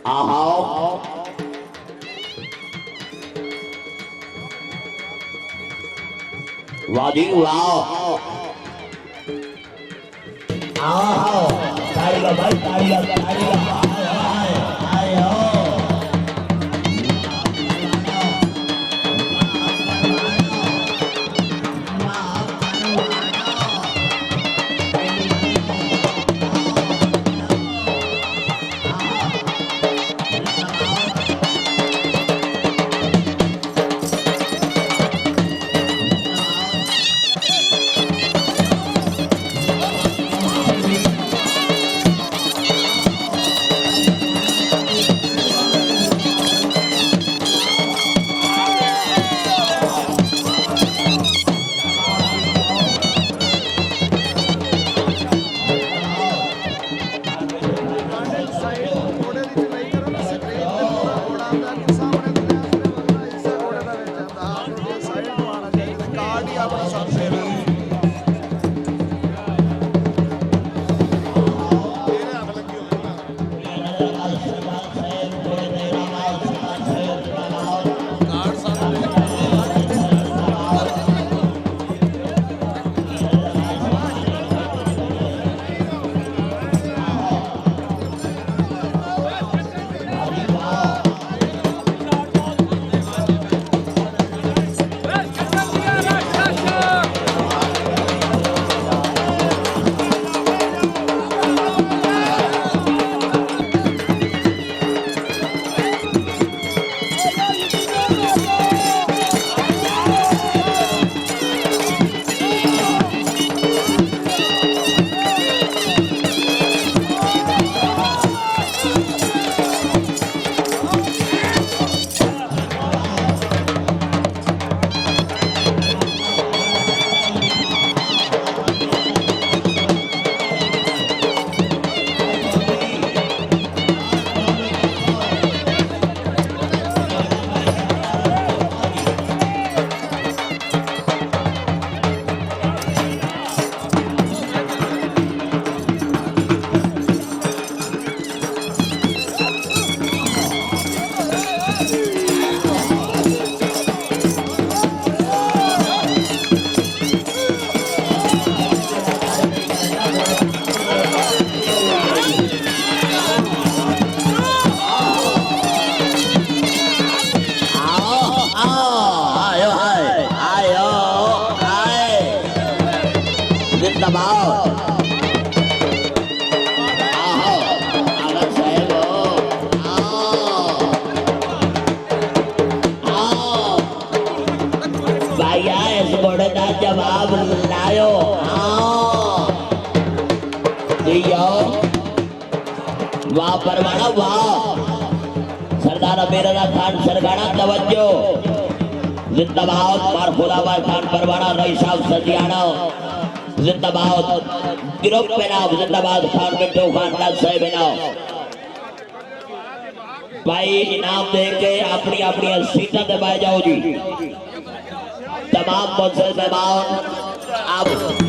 आओ वादी वाह आओ तालियां भाई तालियां तालियां आओ जवाब लायो वाह परवाना वाह सरदार अमीरुल्लाह खान सरगाना तवज्जो जिंदाबाद मारफुलाबाद खान परवाना रईस साहब सजियाना जिंदाबाद गिरोह पे नाम जिंदाबाद खान मिट्टू खान का साहब नाम भाई इनाम दे के अपनी अपनी सीटा पे बैठ जाओ जी तमाम मुझसे मेहमान आप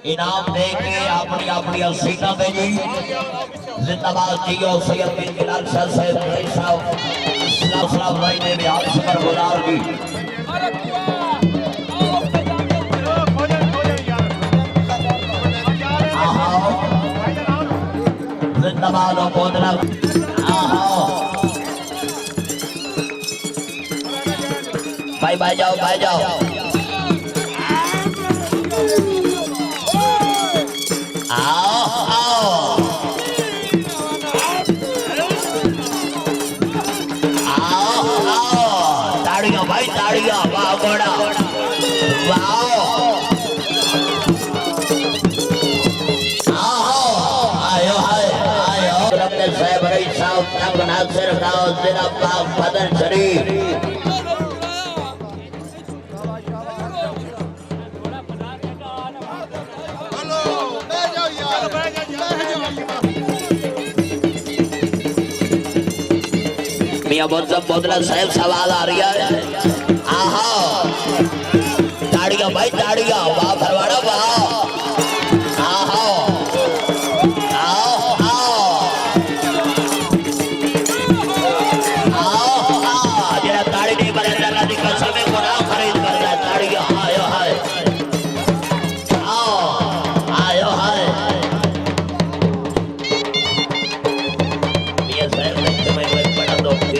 इनाम दे के अपनी अपनी सीटा पे जी जिंदाबाद जियो सैयद बिन जलाल शाह साहब इस्लाम सलाम भाई ने भी हाथ पर गुलाब जी जिंदाबाद बोतला भाई भाई जाओ भाई जाओ आओ आओ ताड़ियां भाई ताड़ियां वाह घोड़ा वाह आयो हाय आयो अपने साहब रही साहब तक नासिर गांव जिला पाक बदर शरीफ मियां बोतला साहब सवाल आ रही है आहा ताड़ियां भाई ताड़ियां वाह भरवाड़ा वाह आहा आओ आओ आओ जरा ताड़ी नहीं बने जरा दी कसम को ना खरीद करता ताड़ियां आयो हाय आओ आयो हाय मियां साहब ने तुम्हें बड़ा दोस्त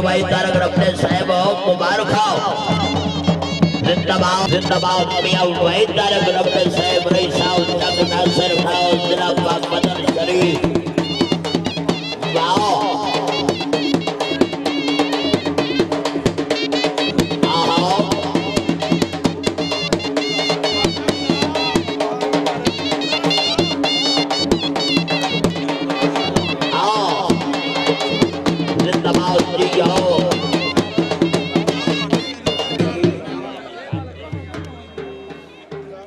भाई तारक अपने साहब मुबारक खाओ जिंदाबाद जिंदाबाद मियां भाई तारक अपने साहब रही साहब तक नासिर खाओ जिला पाक बदर शरीफ वाह जिंदाबाद जी जाओ